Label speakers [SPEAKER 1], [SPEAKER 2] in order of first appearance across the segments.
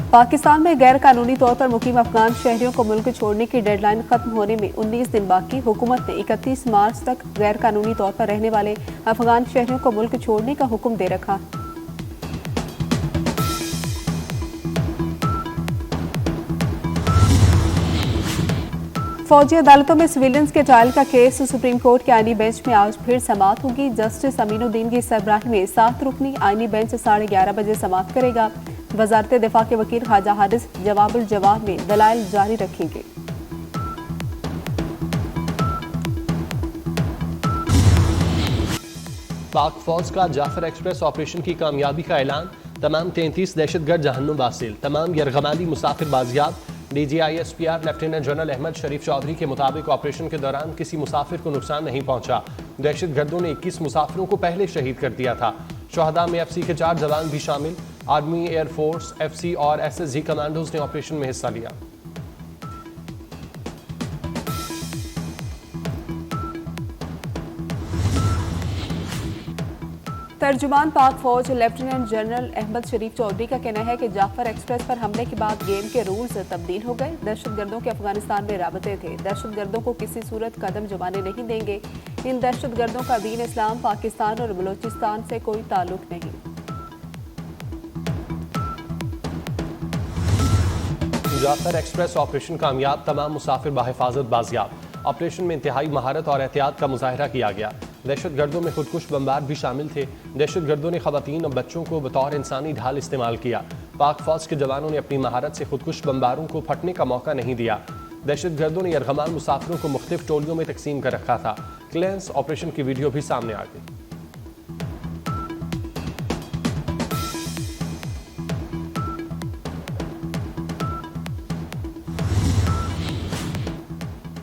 [SPEAKER 1] पाकिस्तान में गैर कानूनी तौर पर मुकीम अफगान शहरियों को मुल्क छोड़ने की डेडलाइन खत्म होने में 19 दिन बाकी। हुकूमत ने 31 मार्च तक गैर कानूनी तौर पर रहने वाले अफगान शहरियों को मुल्क छोड़ने का हुक्म दे रखा। फौजी अदालतों में सिविलियंस के ट्रायल का केस सुप्रीम कोर्ट के आईनी बेंच में आज फिर समाअत होगी। जस्टिस अमीनुद्दीन की सरबराही में 7 रुकनी आईनी बेंच 11:30 बजे समाअत करेगा। वजारत दिफा के वकील ख्वाजा हारिस जवाबुल जवाब में दलाइल जारी रखेंगे।
[SPEAKER 2] पाक फौज का जाफर एक्सप्रेस ऑपरेशन की कामयाबी का ऐलान। तमाम 33 दहशतगर्द जहन्नुम वासिल, तमाम यरगमाली मुसाफिर बाजियाब। DGISPR लेफ्टिनेंट जनरल अहमद शरीफ चौधरी के मुताबिक ऑपरेशन के दौरान किसी मुसाफिर को नुकसान नहीं पहुंचा। दहशतगर्दों ने 21 मुसाफिरों को पहले शहीद कर दिया था। शहदा में FC के 4 जवान भी शामिल। आर्मी, एयरफोर्स, FC और SSG कमांडोज ने ऑपरेशन में हिस्सा लिया।
[SPEAKER 1] तर्जुमान पाक फौज लेफ्टिनेंट जनरल अहमद शरीफ चौधरी का कहना है कि जाफर एक्सप्रेस पर हमले के बाद गेम के रूल्स तब्दील हो गए। दहशतगर्दों के अफगानिस्तान में राबते थे। दहशतगर्दों को किसी सूरत कदम जमाने नहीं देंगे। इन दहशतगर्दों का दीन इस्लाम, पाकिस्तान और बलोचिस्तान से कोई ताल्लुक नहीं।
[SPEAKER 2] जाफर एक्सप्रेस ऑपरेशन कामयाब, तमाम मुसाफिर बाहिफाजत बाजियाब। ऑपरेशन में इंतहाई महारत और एहतियात का मुजाहिरा किया गया। दहशतगर्दों में खुदकुश बमबार भी शामिल थे। दहशतगर्दों ने खवातीन और बच्चों को बतौर इंसानी ढाल इस्तेमाल किया। पाक फौज के जवानों ने अपनी महारत से खुदकुश बमबारों को फटने का मौका नहीं दिया। दहशतगर्दों ने यरगमाल मुसाफिरों को मुख्तलिफ टोलियों में तकसीम कर रखा था। क्लियरेंस ऑपरेशन की वीडियो भी सामने आ गई।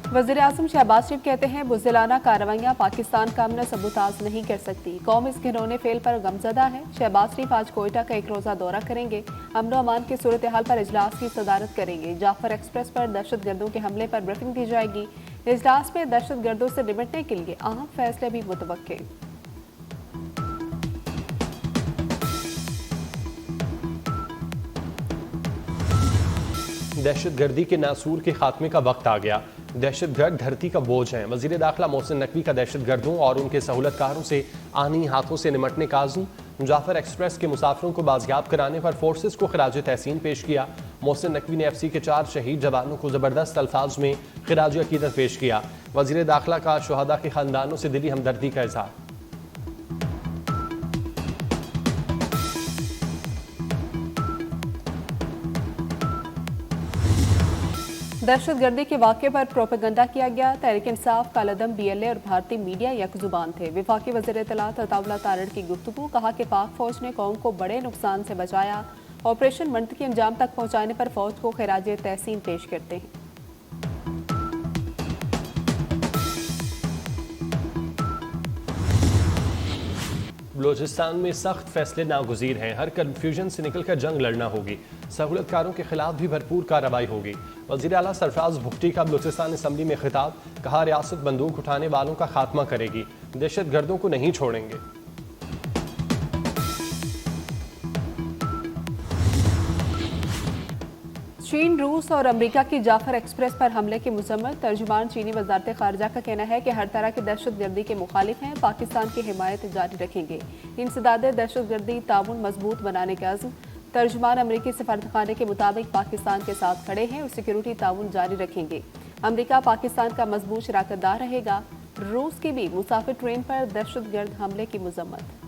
[SPEAKER 1] वज़ीर आज़म शहबाज शरीफ कहते हैं बुज़दिलाना कार्रवाइयाँ पाकिस्तान का अमन सबूताज नहीं कर सकती। कौम इस घिनौने फेल पर गमजदा है। शहबाज शरीफ आज कोयटा का एक रोज़ा दौरा करेंगे। अमन व अमान की सूरत हाल पर इजलास की सदारत करेंगे। जाफर एक्सप्रेस पर दहशतगर्दों के हमले पर ब्रीफिंग दी जाएगी। इजलास में दहशतगर्दों से निपटने के लिए अहम फैसले भी मुतवक्के।
[SPEAKER 2] दहशतगर्दी के नासूर के खात्मे का वक्त आ गया। दहशतगर्द धरती का बोझ हैं। वजीर दाखिला मोहसिन नकवी का दहशतगर्दों और उनके सहूलतकारों से आनी हाथों से निमटने का आज़म। जाफर एक्सप्रेस के मुसाफिरों को बाजियाब कराने पर फोर्सेस को खराज तहसीन पेश किया। मोहसिन नकवी ने FC के 4 शहीद जवानों को ज़बरदस्त अल्फाज में खराज अकीदत पेश किया। वजीर दाखिला का शुहदा के खानदानों से दिली हमदर्दी का इजहार।
[SPEAKER 1] दहशतगर्दी के वाक़े पर प्रोपेगंडा किया गया। तहरीक इंसाफ, कालदम, BLA और भारतीय मीडिया यकजुबान थे। विफाकी वज़ीर इत्तलात अताउल्लाह तारड़ की गुफ्तगू। कहा कि पाक फौज ने कौम को बड़े नुकसान से बचाया। ऑपरेशन मंतकी अंजाम तक पहुँचाने पर फौज को खराज तहसीन पेश करते हैं।
[SPEAKER 2] बलोचिस्तान में सख्त फैसले नागुज़ीर हैं। हर कन्फ्यूजन से निकलकर जंग लड़ना होगी। सहूलतकारों के खिलाफ भी भरपूर कार्रवाई होगी। वज़ीर आला सरफराज भुट्टी का बलोचिस्तान असम्बली में खिताब। कहा रियासत बंदूक उठाने वालों का खात्मा करेगी। दहशतगर्दों को नहीं छोड़ेंगे।
[SPEAKER 1] चीन, रूस और अमेरिका की जाफर एक्सप्रेस पर हमले की मुजम्मत। तर्जुमान चीनी वजारत खारजा का कहना है कि हर तरह की दहशतगर्दी के मुखालिफ हैं। पाकिस्तान की हिमायत जारी रखेंगे। इंसदाद दहशतगर्दी ताउन मजबूत बनाने का अज़्म। तर्जुमान अमेरिकी सफारतखाने के मुताबिक पाकिस्तान के साथ खड़े हैं और सिक्योरिटी ताउन जारी रखेंगे। अमेरिका पाकिस्तान का मजबूत शराकतदार रहेगा। रूस की भी मुसाफिर ट्रेन पर दहशतगर्द हमले की मुजम्मत।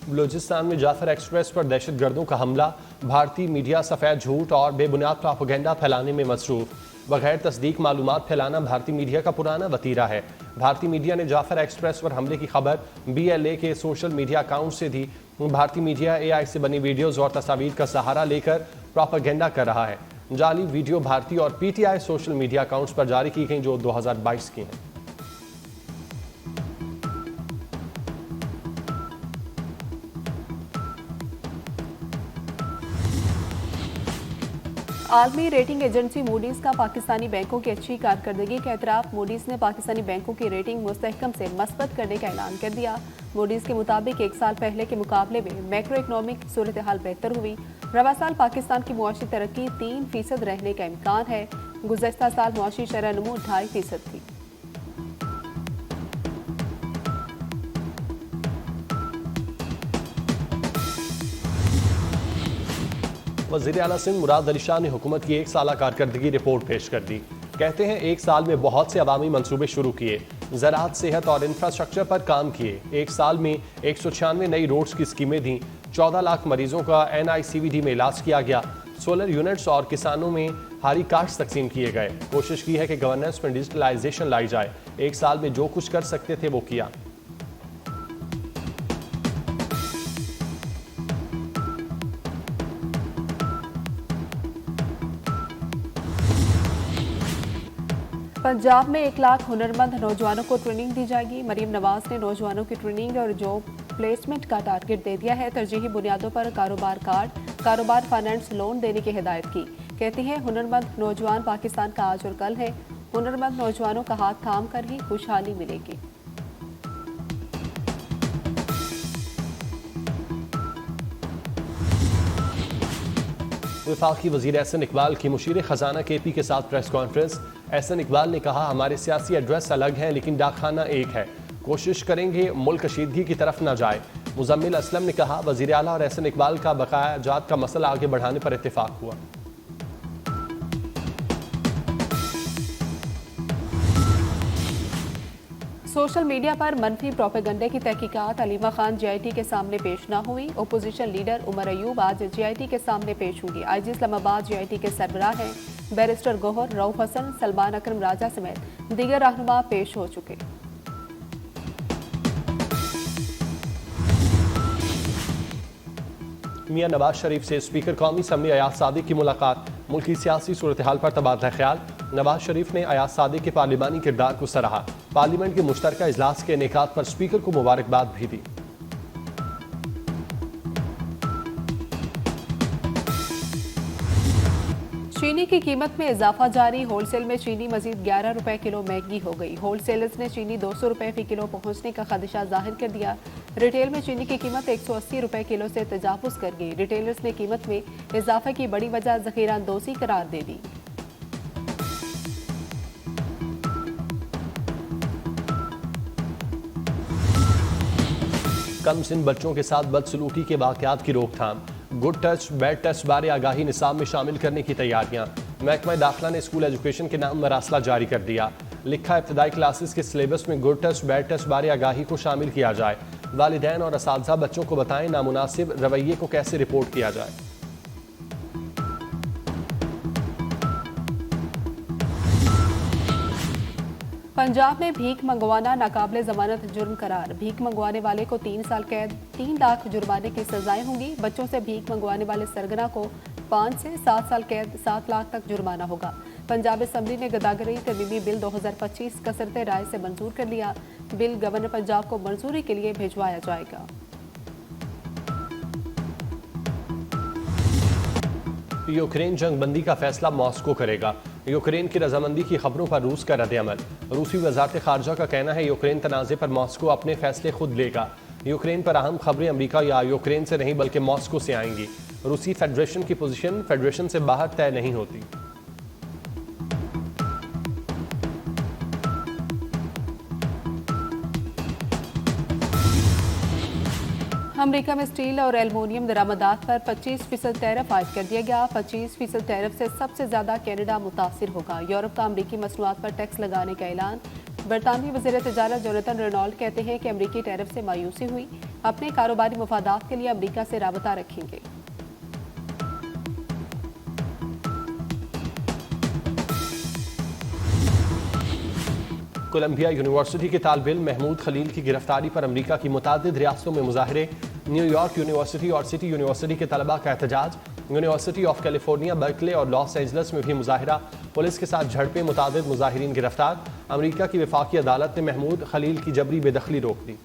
[SPEAKER 2] बलूचिस्तान में जाफर एक्सप्रेस पर दहशतगर्दों का हमला। भारतीय मीडिया सफ़ेद झूठ और बेबुनियाद प्रोपेगेंडा फैलाने में मसरूफ। बगैर तस्दीक मालूमात फैलाना भारतीय मीडिया का पुराना वतीरा है। भारतीय मीडिया ने जाफर एक्सप्रेस पर हमले की खबर BLA के सोशल मीडिया अकाउंट से दी। भारतीय मीडिया AI से बनी वीडियोज़ और तस्वीर का सहारा लेकर प्रोपेगेंडा कर रहा है। जाली वीडियो भारतीय और PTI सोशल मीडिया अकाउंट्स पर जारी की गई जो 2022 की हैं।
[SPEAKER 1] आलमी रेटिंग एजेंसी मूडीज का पाकिस्तानी बैंकों की अच्छी कारकर्दगी का एतराफ़। मूडीज ने पाकिस्तानी बैंकों की रेटिंग मुस्तहकम से मस्बत करने का ऐलान कर दिया। मूडीज के मुताबिक एक साल पहले के मुकाबले में मैक्रो इकनॉमिक सूरत हाल बेहतर हुई। रवा साल पाकिस्तान की मुआशी तरक्की 3% रहने का इम्कान है। गुज़श्ता साल मुआशी शरह नमू 2.5% थी।
[SPEAKER 2] वज़ीर आला सिंध मुराद अली शाह ने हुकूमत की एक साला कारकर्दगी रिपोर्ट पेश कर दी। कहते हैं एक साल में बहुत से अवामी मंसूबे शुरू किए, ज़राअत, सेहत और इंफ्रास्ट्रक्चर पर काम किए। एक साल में 196 नई रोड्स की स्कीमें दी। 14 लाख मरीजों का NICVD में इलाज किया गया। सोलर यूनिट्स और किसानों में हारी कार्ड्स तकसीम किए गए। कोशिश की है कि गवर्नेंस में डिजिटलाइजेशन लाई जाए। एक साल में जो कुछ कर सकते थे वो किया।
[SPEAKER 1] पंजाब में 1 लाख हुनरमंद नौजवानों को ट्रेनिंग दी जाएगी। मरीम नवाज ने नौजवानों की ट्रेनिंग और जॉब प्लेसमेंट का टारगेट दे दिया है। तरजीही बुनियादों पर कारोबार कार्ड, कारोबार फाइनेंस लोन देने की हिदायत की। कहती हैं हुनरमंद नौजवान पाकिस्तान का आज और कल है। हुनरमंद नौजवानों का हाथ थाम कर ही खुशहाली मिलेगी।
[SPEAKER 2] वफाकी वज़ीर एहसन इकबाल की मुशीर ख़जाना KP के साथ प्रेस कॉन्फ्रेंस। एहसन इकबाल ने कहा, हमारे सियासी एड्रेस अलग हैं लेकिन डाकखाना एक है। कोशिश करेंगे मुल्क कशीदगी की तरफ न जाए। मुजम्मिल असलम ने कहा, वज़ीर आला और एहसन इकबाल का बकाया जात का मसला आगे बढ़ाने पर इत्तेफाक हुआ।
[SPEAKER 1] सोशल मीडिया पर मनफी प्रोपेगंडे की तहकीकात अलीमा खान JIT के सामने पेश न हुई। ओपोजिशन लीडर उमर अयूब आज JIT के सामने पेश होंगी। IG इस्लामाबाद JIT के सरबराह हैं। बैरिस्टर गौहर, रऊफ हसन, सलमान अकरम राजा समेत दीगर रहनुमा पेश हो चुके।
[SPEAKER 2] मियां नवाज शरीफ से स्पीकर कौमी असम्बली अयाज सादिक की मुलाकात। मुल्की सियासी सूरत हाल पर तबादला ख्याल। नवाज शरीफ ने अयाज सादिक के पार्लिमानी किरदार को सराहा। पार्लियामेंट के मुश्तरका इजलास के इनेकाद पर स्पीकर को मुबारकबाद भी दी।
[SPEAKER 1] चीनी की कीमत में इजाफा जारी। होलसेल में चीनी मजीद 11 रुपए किलो महंगी हो गई। होलसेलर्स ने चीनी 200 रुपए फी किलो पहुंचने का खदशा जाहिर कर दिया। रिटेल में चीनी की कीमत 180 रुपए किलो से तजावुज कर गई। रिटेलर्स ने कीमत में इजाफे की बड़ी वजह जखीरा अंदोजी करार दे दी।
[SPEAKER 2] कम सिन बच्चों के साथ बदसलूकी के वाकयात की रोकथाम। गुड टच बैड टच बारे आगाही निसाब में शामिल करने की तैयारियां। महकमा दाखिला ने स्कूल एजुकेशन के नाम मरासला जारी कर दिया। लिखा, इब्तदाई क्लासेस के सिलेबस में गुड टच बैड टच बारे आगाही को शामिल किया जाए। वालिदैन और असातिज़ा बच्चों को बताएं नामुनासिब रवैये को कैसे रिपोर्ट किया जाए।
[SPEAKER 1] पंजाब में भीख मंगवाना नाकाबिले जमानत जुर्म करार। भीख मंगवाने वाले को 3 साल कैद, 3 लाख जुर्माने की सजाएं होंगी। बच्चों से भीख मंगवाने वाले सरगना को 5 से 7 साल कैद, 7 लाख तक जुर्माना होगा। पंजाब असम्बली ने गदागरी तरमीमी बिल 2025 कसरते राय से मंजूर कर लिया। बिल गवर्नर पंजाब को मंजूरी के लिए भिजवाया जाएगा।
[SPEAKER 2] यूक्रेन जंगबंदी का फैसला मॉस्को करेगा। यूक्रेन की रजामंदी की खबरों पर रूस का रद्द-ए-अमल। रूसी वजारत खारजा का कहना है यूक्रेन तनाज़े पर मॉस्को अपने फैसले खुद लेगा। यूक्रेन पर अहम खबरें अमेरिका या यूक्रेन से नहीं बल्कि मॉस्को से आएंगी। रूसी फेडरेशन की पोजीशन फेडरेशन से बाहर तय नहीं होती।
[SPEAKER 1] अमेरिका में स्टील और एल्युमिनियम दरामदात पर 25% टैरिफ आयद कर दिया गया। 25% टैरिफ से सबसे ज्यादा कनाडा मुतासिर होगा। यूरोप का अमरीकी मसनूआत पर टैक्स लगाने का ऐलान। बरतानवी वज़ीर तिजारत जोनाथन रेनॉल्ड कहते हैं कि अमरीकी टैरिफ से मायूसी हुई, अपने कारोबारी मफादात के लिए अमरीका से राबता रखेंगे।
[SPEAKER 2] कोलंबिया यूनिवर्सिटी के तालिब इल्म महमूद खलील की गिरफ्तारी पर अमरीका की मुतादिद रियासतों में मुजाहरे। न्यूयॉर्क यूनिवर्सिटी और सिटी यूनिवर्सिटी के तलबा का एहतजाज। यूनिवर्सिटी ऑफ कैलिफोर्निया, बर्कले और लॉस एंजल्स में भी मुजाहरा। पुलिस के साथ झड़पें, मुतादिद मुजाहिरीन गिरफ्तार। अमरीका की वफाकी अदालत ने महमूद खलील की जबरी बेदखली रोक दी।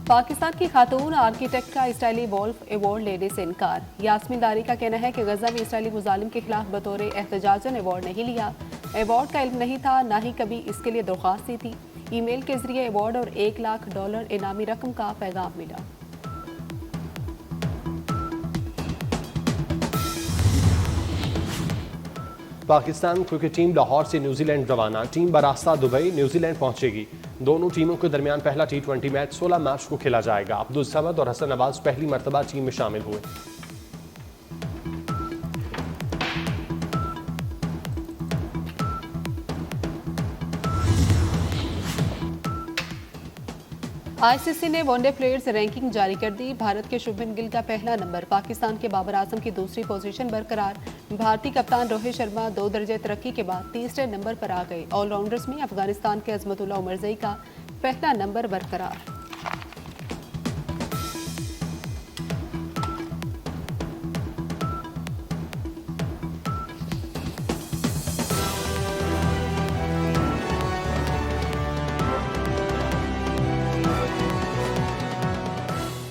[SPEAKER 1] पाकिस्तान की खातून आर्किटेक्ट का इसराइली वोल्फ अवार्ड लेने से इनकार। यास्मीन दारी का कहना है कि गजा में इसराइली मुजालिम के खिलाफ बतौर एहतजाजन अवार्ड नहीं लिया। अवार्ड का इल्म नहीं था, ना ही कभी इसके लिए दरख्वास्त दी थी। ईमेल के जरिए अवार्ड और $1 लाख इनामी रकम का पैगाम मिला।
[SPEAKER 2] पाकिस्तान क्रिकेट टीम लाहौर से न्यूजीलैंड रवाना। टीम बरास्ता दुबई न्यूजीलैंड पहुंचेगी। दोनों टीमों के दरमियान पहला T20 मैच 16 मार्च को खेला जाएगा। अब्दुल समद और हसन नवाज पहली मरतबा टीम में शामिल हुए।
[SPEAKER 1] आईसीसी ने वनडे प्लेयर्स रैंकिंग जारी कर दी। भारत के शुभमन गिल का पहला नंबर, पाकिस्तान के बाबर आजम की दूसरी पोजीशन बरकरार। भारतीय कप्तान रोहित शर्मा 2 दर्जे तरक्की के बाद तीसरे नंबर पर आ गए। ऑलराउंडर्स में अफगानिस्तान के अजमतुल्लाह उमरजई का पहला नंबर बरकरार।